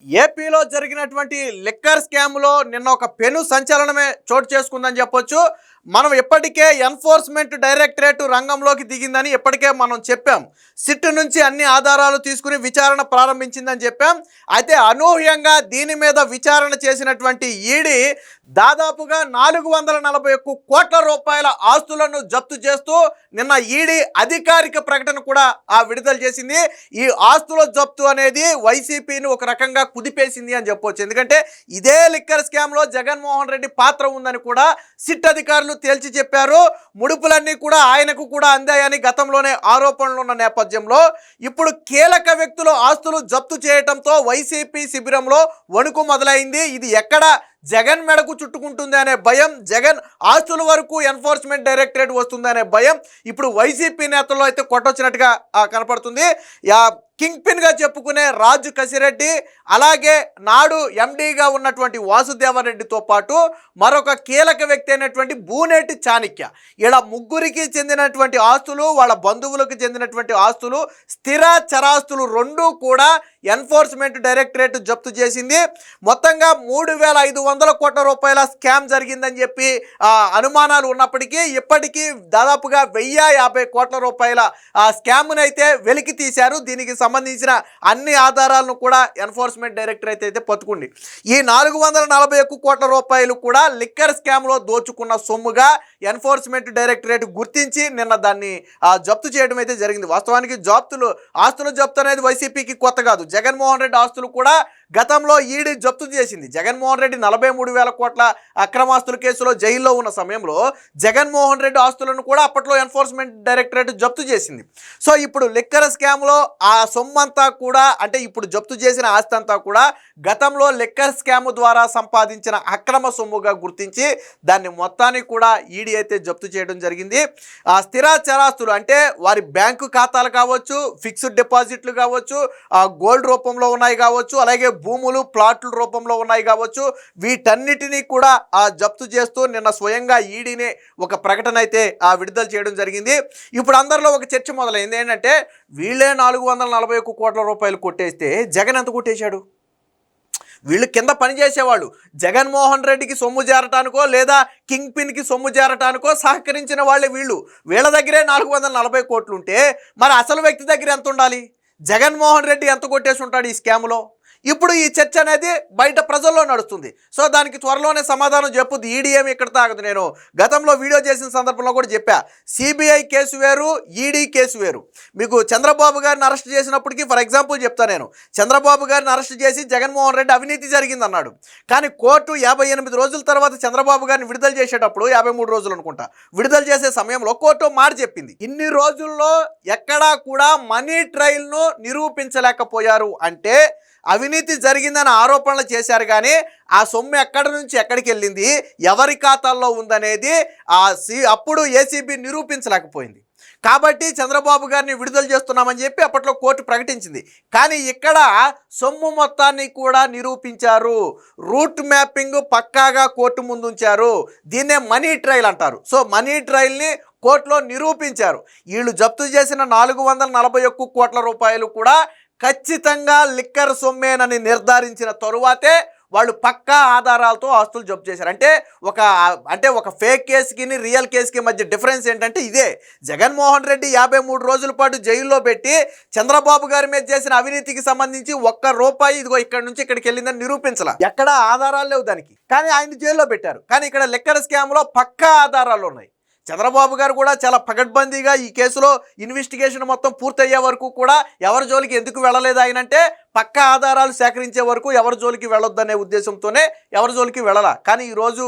ఏపీలో జరిగినటువంటి లిక్కర్ స్కామ్లో నిన్న ఒక పెను సంచలనమే చోటు చేసుకుందని చెప్పొచ్చు. మనం ఇప్పటికే ఎన్ఫోర్స్మెంట్ డైరెక్టరేట్ రంగంలోకి దిగిందని ఇప్పటికే మనం చెప్పాం. సిట్ నుంచి అన్ని ఆధారాలు తీసుకుని విచారణ ప్రారంభించిందని చెప్పాం. అయితే అనూహ్యంగా దీని మీద విచారణ చేసినటువంటి ఈడీ దాదాపుగా 441 కోట్ల రూపాయల ఆస్తులను జప్తు చేస్తూ నిన్న ఈడీ అధికారిక ప్రకటన కూడా విడుదల చేసింది. ఈ ఆస్తుల జప్తు అనేది వైసీపీని ఒక రకంగా కుదిపేసింది అని చెప్పొచ్చు. ఎందుకంటే ఇదే లిక్కర్ స్కామ్లో జగన్మోహన్ రెడ్డి పాత్ర ఉందని కూడా సిట్ అధికారులు తేల్చి చెప్పారు. ముడుపులన్నీ కూడా ఆయనకు కూడా అందాయని గతంలోనే ఆరోపణలు ఉన్న నేపథ్యంలో ఇప్పుడు కీలక వ్యక్తులు ఆస్తులు జప్తు చేయడంతో వైసీపీ శిబిరంలో వణుకు మొదలైంది. ఇది ఎక్కడ జగన్ మెడకు చుట్టుకుంటుంది అనే భయం, జగన్ ఆస్తుల వరకు ఎన్ఫోర్స్మెంట్ డైరెక్టరేట్ వస్తుంది అనే భయం ఇప్పుడు వైసీపీ నేతల్లో అయితే కొట్టొచ్చినట్టుగా కనపడుతుంది. కింగ్ పిన్గా చెప్పుకునే రాజు కసిరెడ్డి, అలాగే నాడు ఎండీగా ఉన్నటువంటి వాసుదేవరెడ్డితో పాటు మరొక కీలక వ్యక్తి అయినటువంటి బూనేటి చాణిక్య, ఇలా ముగ్గురికి చెందినటువంటి ఆస్తులు, వాళ్ళ బంధువులకు చెందినటువంటి ఆస్తులు, స్థిర చరాస్తులు రెండూ కూడా ఎన్ఫోర్స్మెంట్ డైరెక్టరేట్ జప్తు చేసింది. మొత్తంగా 3,500 కోట్ల రూపాయల స్కామ్ జరిగిందని చెప్పి అనుమానాలు ఉన్నప్పటికీ ఇప్పటికీ దాదాపుగా 1,050 కోట్ల రూపాయల స్కామ్ను అయితే వెలికి తీశారు. దీనికి సంబంధించిన అన్ని ఆధారాలను కూడా ఎన్ఫోర్స్మెంట్ డైరెక్టరేట్ అయితే పట్టుకుంది. ఈ 441 కోట్ల రూపాయలు కూడా లిక్కర్ స్కామ్లో దోచుకున్న సొమ్ముగా ఎన్ఫోర్స్మెంట్ డైరెక్టరేట్ గుర్తించి నిన్న దాన్ని జప్తు చేయడం అయితే జరిగింది. వాస్తవానికి ఆస్తుల జప్తు అనేది వైసీపీకి కొత్త కాదు. జగన్మోహన్ రెడ్డి ఆస్తులు కూడా గతంలో ఈడీ జప్తు చేసింది. జగన్మోహన్ రెడ్డి 43,000 కోట్ల అక్రమాస్తుల కేసులో జైల్లో ఉన్న సమయంలో జగన్మోహన్ రెడ్డి ఆస్తులను కూడా అప్పట్లో ఎన్ఫోర్స్మెంట్ డైరెక్టరేట్ జప్తు చేసింది. సో ఇప్పుడు లిక్కర్ స్కామ్లో ఆ సొమ్మంతా కూడా, అంటే ఇప్పుడు జప్తు చేసిన ఆస్తి అంతా కూడా గతంలో లిక్కర్ స్కామ్ ద్వారా సంపాదించిన అక్రమ సొమ్ముగా గుర్తించి దాన్ని మొత్తాన్ని కూడా ఈడీ అయితే జప్తు చేయడం జరిగింది. స్థిర చరాస్తులు అంటే వారి బ్యాంకు ఖాతాలు కావచ్చు, ఫిక్స్డ్ డిపాజిట్లు కావచ్చు, గోల్డ్ రూపంలో ఉన్నాయి కావచ్చు, అలాగే భూములు ప్లాట్ల రూపంలో ఉన్నాయి కావచ్చు, వీటన్నిటినీ కూడా జప్తు చేస్తూ నిన్న స్వయంగా ఈడీనే ఒక ప్రకటన అయితే విడుదల చేయడం జరిగింది. ఇప్పుడు అందరిలో ఒక చర్చ మొదలైంది. ఏంటంటే వీళ్ళే 441 కోట్ల రూపాయలు కొట్టేస్తే జగన్ ఎంత కొట్టేశాడు? వీళ్ళు కింద పనిచేసేవాళ్ళు జగన్మోహన్ రెడ్డికి సొమ్ము చేరటానికో లేదా కింగ్ పిన్కి సొమ్ము చేరటానికో సహకరించిన వాళ్ళే వీళ్ళ దగ్గరే 440 కోట్లు ఉంటే మరి అసలు వ్యక్తి దగ్గర ఎంత ఉండాలి? జగన్మోహన్ రెడ్డి ఎంత కొట్టేసి ఉంటాడు ఈ స్కామ్లో? ఇప్పుడు ఈ చర్చ అనేది బయట ప్రజల్లో నడుస్తుంది. సో దానికి త్వరలోనే సమాధానం చెప్పుద్ది. ఈడీ ఏమి ఇక్కడ తాగదు. నేను గతంలో వీడియో చేసిన సందర్భంలో కూడా చెప్పా, సిబిఐ కేసు వేరు, ఈడీ కేసు వేరు. మీకు చంద్రబాబు గారిని అరెస్ట్ చేసినప్పటికీ ఫర్ ఎగ్జాంపుల్ చెప్తా, నేను చంద్రబాబు గారిని అరెస్ట్ చేసి జగన్మోహన్ రెడ్డి అవినీతి జరిగిందన్నాడు. కానీ కోర్టు 58 రోజుల తర్వాత చంద్రబాబు గారిని విడుదల చేసేటప్పుడు 53 రోజులు అనుకుంటా విడుదల చేసే సమయంలో కోర్టు మాట చెప్పింది, ఇన్ని రోజుల్లో ఎక్కడా కూడా మనీ ట్రయల్ను నిరూపించలేకపోయారు. అంటే అవినీతి జరిగిందని ఆరోపణలు చేశారు, కానీ ఆ సొమ్ము ఎక్కడి నుంచి ఎక్కడికి వెళ్ళింది, ఎవరి ఖాతాల్లో ఉందనేది అప్పుడు ఏసీబీ నిరూపించలేకపోయింది. కాబట్టి చంద్రబాబు గారిని విడుదల చేస్తున్నామని చెప్పి అప్పట్లో కోర్టు ప్రకటించింది. కానీ ఇక్కడ సొమ్ము మొత్తాన్ని కూడా నిరూపించారు. రూట్ మ్యాపింగ్ పక్కాగా కోర్టు ముందు ఉంచారు. దీన్నే మనీ ట్రయల్ అంటారు. సో మనీ ట్రయల్ని కోర్టులో నిరూపించారు. వీళ్ళు జప్తు చేసిన 441 కోట్ల రూపాయలు కూడా ఖచ్చితంగా లిక్కర్ సొమ్మేనని నిర్ధారించిన తరువాతే వాళ్ళు పక్కా ఆధారాలతో ఆస్తులు జప్తు చేశారు. అంటే ఒక ఫేక్ కేసుకి రియల్ కేసుకి మధ్య డిఫరెన్స్ ఏంటంటే ఇదే. జగన్మోహన్ రెడ్డి 53 రోజుల పాటు జైల్లో పెట్టి చంద్రబాబు గారి మీద చేసిన అవినీతికి సంబంధించి ₹1 ఇదిగో ఇక్కడ నుంచి ఇక్కడికి వెళ్ళిందని నిరూపించాల. ఎక్కడ ఆధారాలు లేవు దానికి, కానీ ఆయన జైల్లో పెట్టారు. కానీ ఇక్కడ లిక్కర్ స్కామ్లో పక్కా ఆధారాలు ఉన్నాయి. చంద్రబాబు గారు కూడా చాలా పకడ్బందీగా ఈ కేసులో ఇన్వెస్టిగేషన్ మొత్తం పూర్తయ్యే వరకు కూడా ఎవరి జోలికి ఎందుకు వెళ్ళలేదు ఆయనంటే పక్కా ఆధారాలు సేకరించే వరకు ఎవరి జోలికి వెళ్ళొద్దనే ఉద్దేశంతోనే ఎవరి జోలికి వెళ్ళాల. కానీ ఈరోజు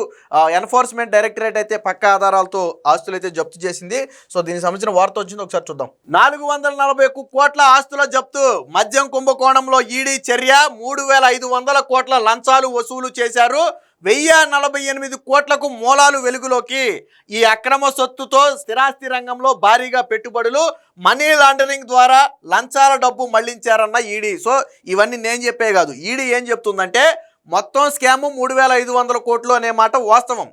ఎన్ఫోర్స్మెంట్ డైరెక్టరేట్ అయితే పక్కా ఆధారాలతో ఆస్తులు అయితే జప్తు చేసింది. సో దీనికి సంబంధించిన వార్త వచ్చింది, ఒకసారి చూద్దాం. 441 కోట్ల ఆస్తుల జప్తు. మద్యం కుంభకోణంలో ఈడీ చర్య. 3,500 కోట్ల లంచాలు వసూలు చేశారు. 1,048 కోట్లకు మూలాలు వెలుగులోకి. ఈ అక్రమ సొత్తుతో స్థిరాస్తి రంగంలో భారీగా పెట్టుబడులు, మనీ లాండరింగ్ ద్వారా లంచాల డబ్బు మళ్లించారన్న ఈడీ. సో ఇవన్నీ నేను చెప్పే కాదు, ఈడీ ఏం చెప్తుందంటే మొత్తం స్కాము 3,500 కోట్లు అనే మాట వాస్తవం.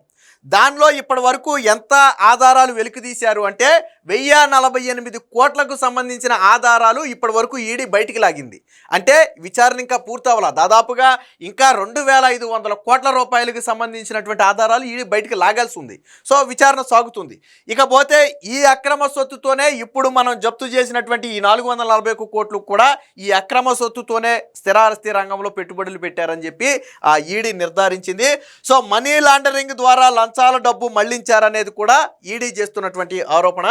దానిలో ఇప్పటి వరకు ఎంత ఆధారాలు వెలికితీశారు అంటే 1048 కోట్లకు సంబంధించిన ఆధారాలు ఇప్పటి వరకు ఈడీ బయటికి లాగింది. అంటే విచారణ ఇంకా పూర్తవలా, దాదాపుగా ఇంకా 2500 కోట్ల రూపాయలకు సంబంధించినటువంటి ఆధారాలు ఈడీ బయటికి లాగాల్సి ఉంది. సో విచారణ సాగుతుంది. ఇకపోతే ఈ అక్రమ సొత్తుతోనే ఇప్పుడు మనం జప్తు చేసినటువంటి ఈ 441 కోట్లు కూడా ఈ అక్రమ సొత్తుతోనే స్థిరాస్తి రంగంలో పెట్టుబడులు పెట్టారని చెప్పి ఆ ఈడీ నిర్ధారించింది. సో మనీ లాండరింగ్ ద్వారా లంచాల డబ్బు మళ్లించారనేది కూడా ఈడీ చేస్తున్నటువంటి ఆరోపణ.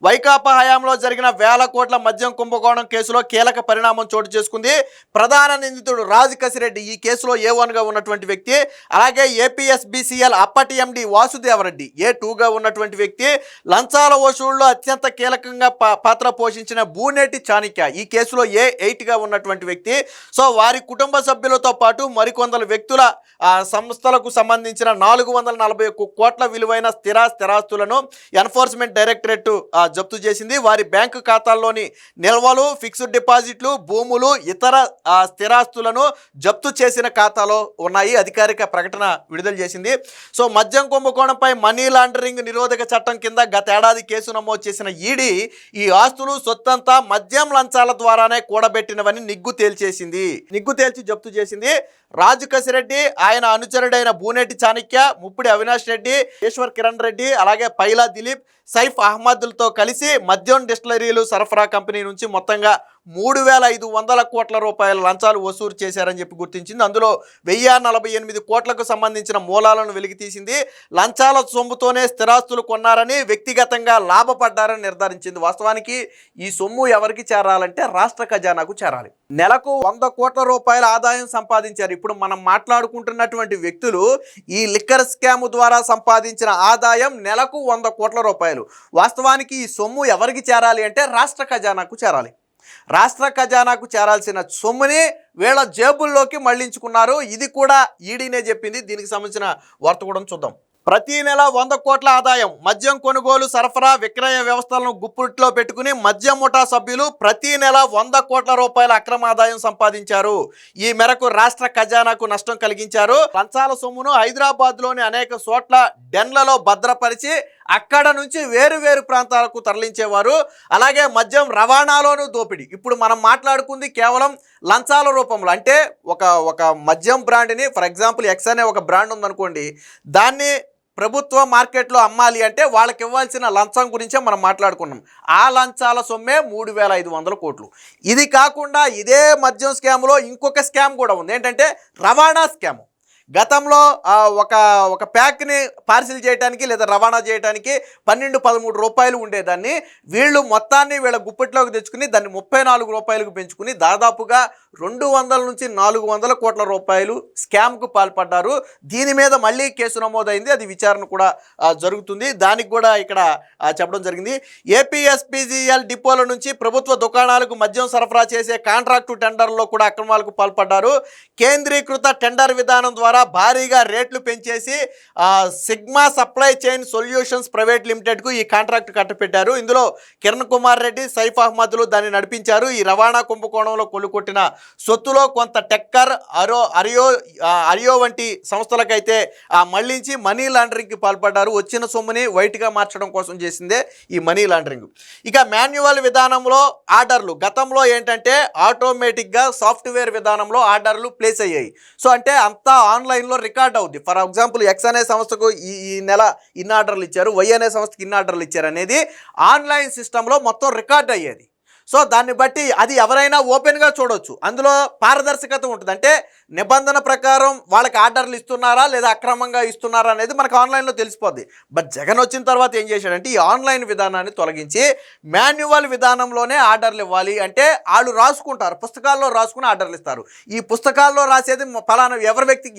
వైకాపా హయాంలో జరిగిన 1000 కోట్ల మద్యం కుంభకోణం కేసులో కీలక పరిణామం చోటు చేసుకుంది. ప్రధాన నిందితుడు రాజ్ కసిరెడ్డి ఈ కేసులో A1గా ఉన్నటువంటి వ్యక్తి, అలాగే APSBCL అప్పటి ఎండి వాసుదేవరెడ్డి A2గా ఉన్నటువంటి వ్యక్తి, లంచాల వసూళ్లో అత్యంత కీలకంగా పాత్ర పోషించిన బూనేటి చాణిక్య ఈ కేసులో A8గా ఉన్నటువంటి వ్యక్తి. సో వారి కుటుంబ సభ్యులతో పాటు మరికొందరు వ్యక్తుల సంస్థలకు సంబంధించిన 441 కోట్ల విలువైన స్థిరాస్తులను ఎన్ఫోర్స్మెంట్ డైరెక్టరేట్ జప్తు చేసింది. వారి బ్యాంకు ఖాతాల్లోని నిల్వలు, ఫిక్స్డ్ డిపాజిట్లు, భూములు, ఇతర స్థిరాస్తులను జప్తు చేసిన ఖాతాలో ఉన్నాయి. అధికారిక ప్రకటన విడుదల చేసింది. సో మద్యం కుంభకోణంపై మనీ లాండరింగ్ నిరోధక చట్టం కింద గత ఏడాది కేసు నమోదు చేసిన ఈడీ ఈ ఆస్తులు సొత్తంతా మద్యం లంచాల ద్వారానే కూడబెట్టినవని నిగ్గు తేల్చి జప్తు చేసింది. రాజు కసిరెడ్డి, ఆయన అనుచరుడైన బూనేటి చాణిక్య, ముప్పిడి అవినాష్ రెడ్డి, ఈశ్వర్ కిరణ్ రెడ్డి, అలాగే పైలా దిలీప్, సైఫ్ అహ్మద్లతో కలిసి మద్యం డిస్టిలరీలు సరఫరా కంపెనీ నుంచి మొత్తంగా 3500 కోట్ల రూపాయల లంచాలు వసూలు చేశారని చెప్పి గుర్తించింది. అందులో 1048 కోట్లకు సంబంధించిన మూలాలను వెలికితీసింది. లంచాల సొమ్ముతోనే స్థిరాస్తులు కొన్నారని, వ్యక్తిగతంగా లాభపడ్డారని నిర్ధారించింది. వాస్తవానికి ఈ సొమ్ము ఎవరికి చేరాలంటే రాష్ట్ర ఖజానాకు చేరాలి. నెలకు 100 కోట్ల రూపాయల ఆదాయం సంపాదించారు. ఇప్పుడు మనం మాట్లాడుకుంటున్నటువంటి వ్యక్తులు ఈ లిక్కర్ స్కామ్ ద్వారా సంపాదించిన ఆదాయం నెలకు 100 కోట్ల రూపాయలు. వాస్తవానికి ఈ సొమ్ము ఎవరికి చేరాలి అంటే రాష్ట్ర ఖజానాకు చేరాలి. రాష్ట్ర ఖజానాకు చేరాల్సిన సొమ్ముని వీళ్ళ జేబుల్లోకి మళ్లించుకున్నారు. ఇది కూడా ఈడీనే చెప్పింది. దీనికి సంబంధించిన వార్త కూడా చూద్దాం. ప్రతి నెల 100 కోట్ల ఆదాయం. మద్యం కొనుగోలు, సరఫరా, విక్రయ వ్యవస్థలను గుప్పిట్లో పెట్టుకుని మద్యం ముఠా సభ్యులు ప్రతి నెల 100 కోట్ల రూపాయల అక్రమ ఆదాయం సంపాదించారు. ఈ మేరకు రాష్ట్ర ఖజానాకు నష్టం కలిగించారు. లంచాల సొమ్మును హైదరాబాద్లోని అనేక చోట్ల డెన్లలో భద్రపరిచి అక్కడ నుంచి వేరు ప్రాంతాలకు తరలించేవారు. అలాగే మద్యం రవాణాలోనూ దోపిడీ. ఇప్పుడు మనం మాట్లాడుకుంది కేవలం లంచాల రూపంలో. అంటే ఒక మద్యం బ్రాండ్ని, ఫర్ ఎగ్జాంపుల్ ఎక్స్ అనే ఒక బ్రాండ్ ఉందనుకోండి, దాన్ని ప్రభుత్వ మార్కెట్లో అమ్మాలి అంటే వాళ్ళకి ఇవ్వాల్సిన లంచం గురించే మనం మాట్లాడుకున్నాం. ఆ లంచాల సొమ్మే 3500 కోట్లు. ఇది కాకుండా ఇదే మద్యం స్కామ్లో ఇంకొక స్కామ్ కూడా ఉంది. ఏంటంటే రవాణా స్కామ్. గతంలో ఒక ప్యాక్ని పార్సిల్ చేయడానికి లేదా రవాణా చేయడానికి 12-13 రూపాయలు ఉండేదాన్ని వీళ్ళు మొత్తాన్ని వీళ్ళ గుప్పెట్లోకి తెచ్చుకుని దాన్ని 34 రూపాయలకు పెంచుకుని దాదాపుగా 200 నుంచి 400 కోట్ల రూపాయలు స్కామ్కు పాల్పడ్డారు. దీని మీద మళ్ళీ కేసు నమోదైంది. అది విచారణ కూడా జరుగుతుంది. దానికి కూడా ఇక్కడ చెప్పడం జరిగింది. APSBCL డిపోల నుంచి ప్రభుత్వ దుకాణాలకు మద్యం సరఫరా చేసే కాంట్రాక్టు టెండర్లో కూడా అక్రమాలకు పాల్పడ్డారు. కేంద్రీకృత టెండర్ విధానం ద్వారా భారీగా రేట్లు పెంచేసి Sigma supply chain solutions private లిమిటెడ్కు ఈ కాంట్రాక్ట్ కట్టపెట్టారు. ఇందులో కిరణ్ కుమార్ రెడ్డి, సైఫ్ అహ్మద్లు దాన్ని నడిపించారు. ఈ రవాణా కుంభకోణంలో కొలుకొట్టిన సొత్తులో కొంత టెక్కర్, అరియో వంటి సంస్థలకైతే మళ్లించి మనీ లాండరింగ్కి పాల్పడ్డారు. వచ్చిన సొమ్ముని వైట్గా మార్చడం కోసం చేసిందే ఈ మనీ లాండరింగ్. ఇక మాన్యువల్ విధానంలో ఆర్డర్లు. గతంలో ఏంటంటే ఆటోమేటిక్గా సాఫ్ట్వేర్ విధానంలో ఆర్డర్లు ప్లేస్ అయ్యాయి. సో అంటే అంతా ఆన్లైన్లో రికార్డ్ అవుద్ది. ఫర్ ఎగ్జాంపుల్ ఎక్స్ అనే సంస్థకు ఈ నెల ఇన్ని ఆర్డర్లు ఇచ్చారు, వై అనే సంస్థకి ఇన్ని ఆర్డర్లు ఇచ్చారు అనేది ఆన్లైన్ సిస్టంలో మొత్తం రికార్డ్ అయ్యేది. సో దాన్ని బట్టి అది ఎవరైనా ఓపెన్గా చూడవచ్చు. అందులో పారదర్శకత ఉంటుంది. అంటే నిబంధన ప్రకారం వాళ్ళకి ఆర్డర్లు ఇస్తున్నారా లేదా అక్రమంగా ఇస్తున్నారా అనేది మనకు ఆన్లైన్లో తెలిసిపోద్ది. బట్ జగన్ వచ్చిన తర్వాత ఏం చేశాడంటే ఈ ఆన్లైన్ విధానాన్ని తొలగించి మాన్యువల్ విధానంలోనే ఆర్డర్లు ఇవ్వాలి. అంటే వాళ్ళు రాసుకుంటారు, పుస్తకాల్లో రాసుకుని ఆర్డర్లు ఇస్తారు. ఈ పుస్తకాల్లో రాసేది ఫలానా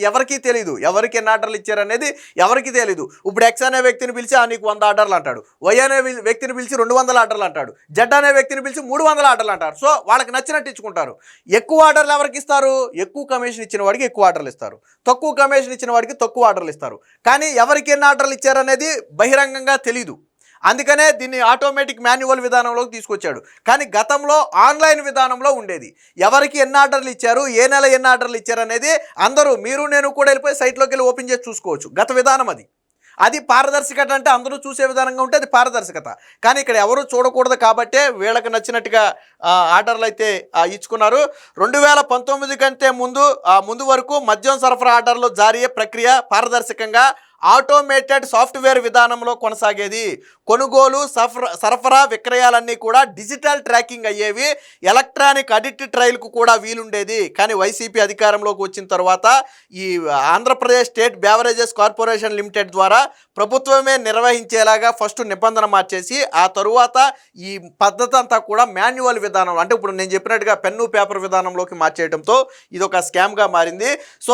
ఎవరికి తెలియదు, ఎవరికి ఎన్ని ఆర్డర్లు ఇచ్చారనేది ఎవరికి తెలియదు. ఇప్పుడు ఎక్స్ అనే వ్యక్తిని పిలిచి నీకు 100 ఆర్డర్లు అంటాడు, వై అనే వ్యక్తిని పిలిచి 200 ఆర్డర్లు అంటాడు, జెడ్ అనే వ్యక్తిని పిలిచి 300 ఆర్డర్లు అంటారు. సో వాళ్ళకి నచ్చినట్టు ఇచ్చుకుంటారు. ఎక్కువ ఆర్డర్లు ఎవరికి ఇస్తారు? ఎక్కువ కమిషన్ ఇచ్చిన వాడికి ఎక్కువ ఆర్డర్లు ఇస్తారు, తక్కువ కమిషన్ ఇచ్చిన వాడికి తక్కువ ఆర్డర్లు ఇస్తారు. కానీ ఎవరికి ఎన్ని ఆర్డర్లు ఇచ్చారనేది బహిరంగంగా తెలీదు. అందుకనే దీన్ని ఆటోమేటిక్ మాన్యువల్ విధానంలోకి తీసుకొచ్చాడు. కానీ గతంలో ఆన్లైన్ విధానంలో ఉండేది. ఎవరికి ఎన్ని ఆర్డర్లు ఇచ్చారు, ఏ నెల ఎన్ని ఆర్డర్లు ఇచ్చారు అనేది అందరూ, మీరు నేను కూడా వెళ్ళిపోయి సైట్లోకి వెళ్ళి ఓపెన్ చేసి చూసుకోవచ్చు. గత విధానం అది. అది పారదర్శకత అంటే అందరూ చూసే విధానంగా ఉంటే అది పారదర్శకత. కానీ ఇక్కడ ఎవరు చూడకూడదు కాబట్టే వీళ్ళకి నచ్చినట్టుగా ఆర్డర్లు అయితే ఇచ్చుకున్నారు. 2019 కంటే ముందు వరకు మద్యం సరఫరా ఆర్డర్లు జారీ ప్రక్రియ పారదర్శకంగా ఆటోమేటెడ్ సాఫ్ట్వేర్ విధానంలో కొనసాగేది. కొనుగోలు సరఫరా విక్రయాలన్నీ కూడా డిజిటల్ ట్రాకింగ్ అయ్యేవి. ఎలక్ట్రానిక్ ఆడిట్ ట్రయల్కు కూడా వీలుండేది. కానీ వైసీపీ అధికారంలోకి వచ్చిన తర్వాత ఈ Andhra Pradesh state beverages corporation limited ద్వారా ప్రభుత్వమే నిర్వహించేలాగా ఫస్ట్ నిబంధన మార్చేసి ఆ తరువాత ఈ పద్ధతి అంతా కూడా మాన్యువల్ విధానం, అంటే ఇప్పుడు నేను చెప్పినట్టుగా పెన్ను పేపర్ విధానంలోకి మార్చేయడంతో ఇది ఒక స్కామ్గా మారింది. సో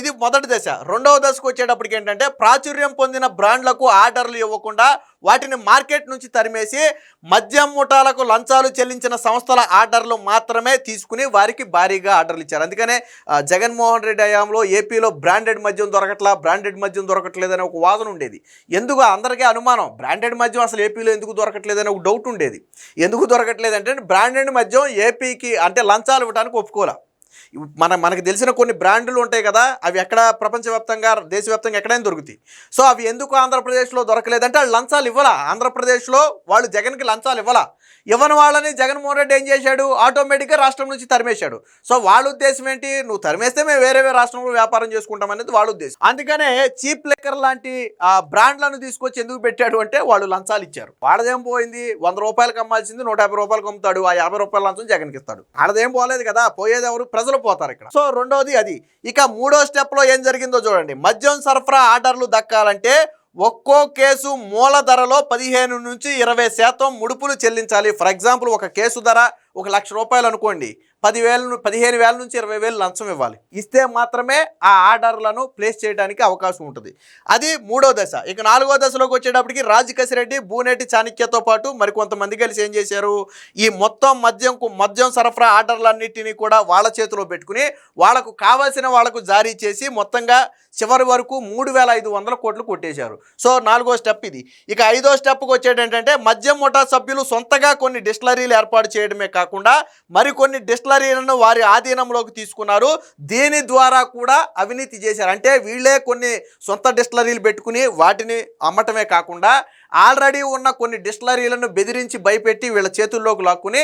ఇది మొదటి దశ. రెండవ దశకు వచ్చేటప్పటికి ఏంటంటే ప్రాచుర్యం పొందిన బ్రాండ్లకు ఆర్డర్లు ఇవ్వకుండా వాటిని మార్కెట్ నుంచి తరిమేసి మద్యం ముఠాలకు లంచాలు చెల్లించిన సంస్థల ఆర్డర్లు మాత్రమే తీసుకుని వారికి భారీగా ఆర్డర్లు ఇచ్చారు. అందుకనే జగన్మోహన్ రెడ్డి హయాంలో ఏపీలో బ్రాండెడ్ మద్యం దొరకట్లేదనే ఒక వాదన ఉండేది. ఎందుకు అందరికీ అనుమానం, బ్రాండెడ్ మద్యం అసలు ఏపీలో ఎందుకు దొరకట్లేదనే ఒక డౌట్ ఉండేది. ఎందుకు దొరకట్లేదంటే బ్రాండెడ్ మద్యం ఏపీకి అంటే లంచాలు ఇవ్వడానికి ఒప్పుకోలే. మనకు తెలిసిన కొన్ని బ్రాండ్లు ఉంటాయి కదా, అవి ఎక్కడ ప్రపంచవ్యాప్తంగా దేశవ్యాప్తంగా ఎక్కడైనా దొరుకుతాయి. సో అవి ఎందుకు ఆంధ్రప్రదేశ్లో దొరకలేదంటే వాళ్ళు లంచాలు ఇవ్వాలా. ఆంధ్రప్రదేశ్లో వాళ్ళు జగన్కి లంచాలు ఇవ్వని వాళ్ళని జగన్మోహన్ రెడ్డి ఏం చేశాడు, ఆటోమేటిక్గా రాష్ట్రం నుంచి తరిమేశాడు. సో వాళ్ళ ఉద్దేశం ఏంటి, నువ్వు తరిమేస్తే మేము వేరే రాష్ట్రంలో వ్యాపారం చేసుకుంటాం అనేది వాళ్ళ ఉద్దేశం. అందుకనే చీప్ లిక్కర్ లాంటి బ్రాండ్లను తీసుకొచ్చి ఎందుకు పెట్టాడు అంటే వాళ్ళు లంచాలు ఇచ్చారు. వాళ్ళదేం పోయింది, 100 రూపాయలకు అమ్మాల్సింది 150 రూపాయలకు అమ్ముతాడు, ఆ 50 రూపాయల లంచం జగన్కి ఇస్తాడు. వాళ్ళదేం పోలేదు కదా, పోయేది ఎవరు, ప్రజలు పోతారు ఇక్కడ. సో రెండోది అది. ఇక మూడో స్టెప్లో ఏం జరిగిందో చూడండి. మద్యం సరఫరా ఆర్డర్లు దక్కాలంటే ఒక్కో కేసు మూల ధరలో 15 నుంచి 20% ముడుపులు చెల్లించాలి. ఫర్ ఎగ్జాంపుల్ ఒక కేసు ధర 1,00,000 రూపాయలు అనుకోండి, 15,000 నుంచి 20,000 లంచం ఇవ్వాలి. ఇస్తే మాత్రమే ఆ ఆర్డర్లను ప్లేస్ చేయడానికి అవకాశం ఉంటుంది. అది మూడో దశ. ఇక నాలుగో దశలోకి వచ్చేటప్పటికి రాజకసిరెడ్డి, బూనేటి చాణక్యతో పాటు మరికొంతమంది కలిసి ఏం చేశారు, ఈ మొత్తం మద్యం సరఫరా ఆర్డర్లన్నింటినీ కూడా వాళ్ళ చేతిలో పెట్టుకుని వాళ్ళకు కావాల్సిన వాళ్ళకు జారీ చేసి మొత్తంగా చివరి వరకు 3,500 కోట్లు కొట్టేశారు. సో నాలుగో స్టెప్ ఇది. ఇక ఐదో స్టెప్కి వచ్చేటంటే మద్యం ముఠా సభ్యులు సొంతగా కొన్ని డిస్టిలరీలు ఏర్పాటు చేయడమే కాకుండా మరికొన్ని డిస్టిలరీలను వారి ఆధీనంలోకి తీసుకున్నారు. దీని ద్వారా కూడా అవినీతి చేశారు. అంటే వీళ్ళే కొన్ని సొంత డిస్టిలరీలు పెట్టుకుని వాటిని అమ్మటమే కాకుండా ఆల్రెడీ ఉన్న కొన్ని డిస్టిలరీలను బెదిరించి భయపెట్టి వీళ్ళ చేతుల్లోకి లాక్కుని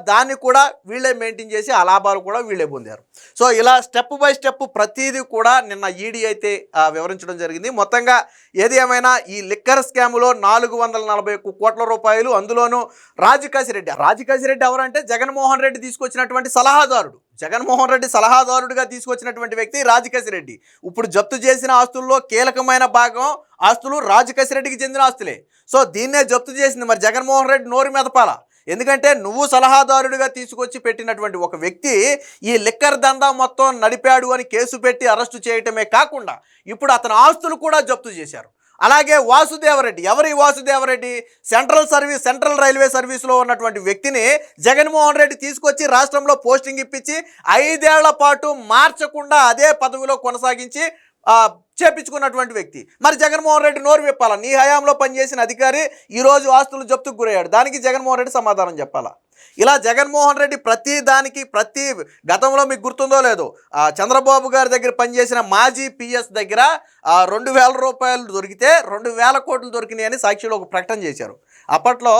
దాన్ని కూడా వీళ్ళే మెయింటైన్ చేసి ఆ లాభాలు కూడా వీళ్ళే పొందారు. సో ఇలా స్టెప్ బై స్టెప్ ప్రతిదీ కూడా నిన్న ఈడీ అయితే వివరించడం జరిగింది. మొత్తంగా ఏది ఏమైనా ఈ లిక్కర్ స్కామ్లో 441 కోట్ల రూపాయలు, అందులోనూ రాజకసిరెడ్డి ఎవరంటే జగన్మోహన్ రెడ్డి తీసుకొచ్చినటువంటి సలహాదారుడు. జగన్మోహన్ రెడ్డి సలహాదారుడిగా తీసుకొచ్చినటువంటి వ్యక్తి రాజకసిరెడ్డి. ఇప్పుడు జప్తు చేసిన ఆస్తుల్లో కీలకమైన భాగం ఆస్తులు రాజకసిరెడ్డికి చెందిన ఆస్తులే. సో దీన్నే జప్తు చేసింది. మరి జగన్మోహన్ రెడ్డి నోరు మెదపాల. ఎందుకంటే నువ్వు సలహాదారుడిగా తీసుకొచ్చి పెట్టినటువంటి ఒక వ్యక్తి ఈ లిక్కర్ దందా మొత్తం నడిపాడు అని కేసు పెట్టి అరెస్టు చేయటమే కాకుండా ఇప్పుడు అతని ఆస్తులు కూడా జప్తు చేశారు. అలాగే వాసుదేవరెడ్డి, ఎవరి వాసుదేవరెడ్డి, సెంట్రల్ రైల్వే సర్వీస్లో ఉన్నటువంటి వ్యక్తిని జగన్మోహన్ రెడ్డి తీసుకొచ్చి రాష్ట్రంలో పోస్టింగ్ ఇప్పించి 5 ఏళ్ల పాటు మార్చకుండా అదే పదవిలో కొనసాగించి చేపించుకున్నటువంటి వ్యక్తి. మరి జగన్మోహన్ రెడ్డి నోరు విప్పాలా. నీ హయాంలో పనిచేసిన అధికారి ఈరోజు ఆస్తులు జప్తుకు గురయ్యాడు, దానికి జగన్మోహన్ రెడ్డి సమాధానం చెప్పాలా. ఇలా జగన్మోహన్ రెడ్డి ప్రతి గతంలో మీకు గుర్తుందో లేదో, చంద్రబాబు గారి దగ్గర పనిచేసిన మాజీ పిఎస్ దగ్గర 2,000 రూపాయలు దొరికితే 2,000 కోట్లు దొరికినాయి అని సాక్షిలో ఒక ప్రకటన చేశారు. అప్పట్లో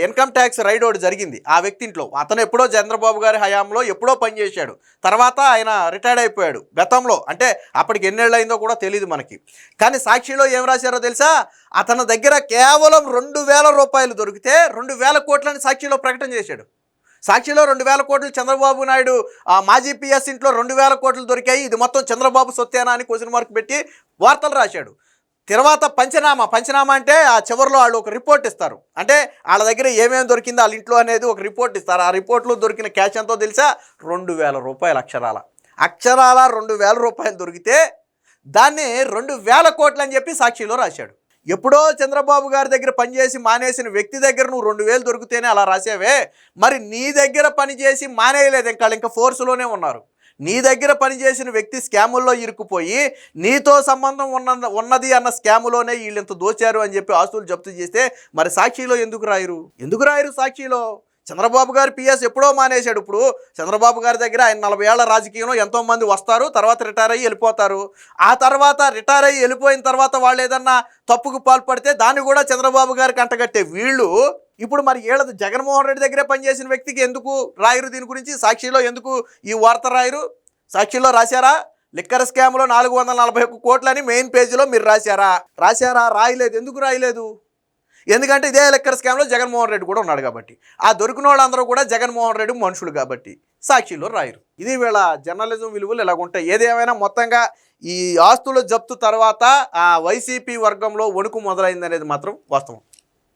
ఇన్కమ్ ట్యాక్స్ రైడ్ ఒకటి జరిగింది ఆ వ్యక్తి ఇంట్లో. అతను ఎప్పుడో చంద్రబాబు గారి హయాంలో ఎప్పుడో పనిచేశాడు, తర్వాత ఆయన రిటైర్డ్ అయిపోయాడు గతంలో. అంటే అప్పటికి ఎన్నేళ్ళు అయిందో కూడా తెలియదు మనకి. కానీ సాక్షిలో ఏం రాశారో తెలుసా, అతని దగ్గర కేవలం 2,000 రూపాయలు దొరికితే 2,000 కోట్లని సాక్షిలో ప్రకటన చేశాడు. సాక్షిలో 2,000 కోట్లు చంద్రబాబు నాయుడు మాజీ పిఎస్ ఇంట్లో 2,000 కోట్లు దొరికాయి, ఇది మొత్తం చంద్రబాబు సొత్తేనా అని క్వశ్చన్ మార్క్ పెట్టి వార్తలు రాశాడు. తర్వాత పంచనామా అంటే ఆ చివరిలో వాళ్ళు ఒక రిపోర్ట్ ఇస్తారు. అంటే వాళ్ళ దగ్గర ఏమేమి దొరికిందో వాళ్ళ ఇంట్లో అనేది ఒక రిపోర్ట్ ఇస్తారు. ఆ రిపోర్ట్లో దొరికిన క్యాష్ ఎంతో తెలుసా, 2,000 రూపాయలు. అక్షరాల 2,000 రూపాయలు దొరికితే దాన్ని 2,000 కోట్లు అని చెప్పి సాక్షిలో రాశాడు. ఎప్పుడో చంద్రబాబు గారి దగ్గర పనిచేసి మానేసిన వ్యక్తి దగ్గర నువ్వు 2,000 దొరికితేనే అలా రాసావే, మరి నీ దగ్గర పనిచేసి మానేయలేదు, ఇంకా ఫోర్స్లోనే ఉన్నారు. నీ దగ్గర పనిచేసిన వ్యక్తి స్కాముల్లో ఇరుక్కుపోయి నీతో సంబంధం ఉన్నది అన్న స్కాములోనే వీళ్ళు ఇంత దోచారు అని చెప్పి ఆస్తులు జప్తు చేస్తే మరి సాక్షిలో ఎందుకు రాయరు సాక్షిలో? చంద్రబాబు గారు పిఎస్ ఎప్పుడో మానేశాడు. ఇప్పుడు చంద్రబాబు గారి దగ్గర ఆయన 40 ఏళ్ల రాజకీయంలో ఎంతోమంది వస్తారు, తర్వాత రిటైర్ అయ్యి వెళ్ళిపోతారు. ఆ తర్వాత రిటైర్ అయ్యి వెళ్ళిపోయిన తర్వాత వాళ్ళు ఏదన్నా తప్పుకు పాల్పడితే దాన్ని కూడా చంద్రబాబు గారికి అంటగట్టే వీళ్ళు ఇప్పుడు మరి వీళ్ళది జగన్మోహన్ రెడ్డి దగ్గరే పనిచేసిన వ్యక్తికి ఎందుకు రాయరు దీని గురించి? సాక్షిలో ఎందుకు ఈ వార్త రాయరు? సాక్షిలో రాశారా? లిక్కర్ స్కామ్లో 441 కోట్లని మెయిన్ పేజీలో మీరు రాశారా? రాయలేదు. ఎందుకు రాయలేదు? ఎందుకంటే ఇదే లిక్కర్ స్కామ్లో జగన్మోహన్ రెడ్డి కూడా ఉన్నాడు కాబట్టి, ఆ దొరికిన వాళ్ళందరూ కూడా జగన్మోహన్ రెడ్డి మనుషులు కాబట్టి సాక్షిలో రాయరు. ఇది వీళ్ళ జర్నలిజం విలువలు ఇలాగుంటాయి. ఏదేమైనా మొత్తంగా ఈ ఆస్తుల జప్తు తర్వాత ఆ వైసీపీ వర్గంలో వణుకు మొదలైందనేది మాత్రం వాస్తవం.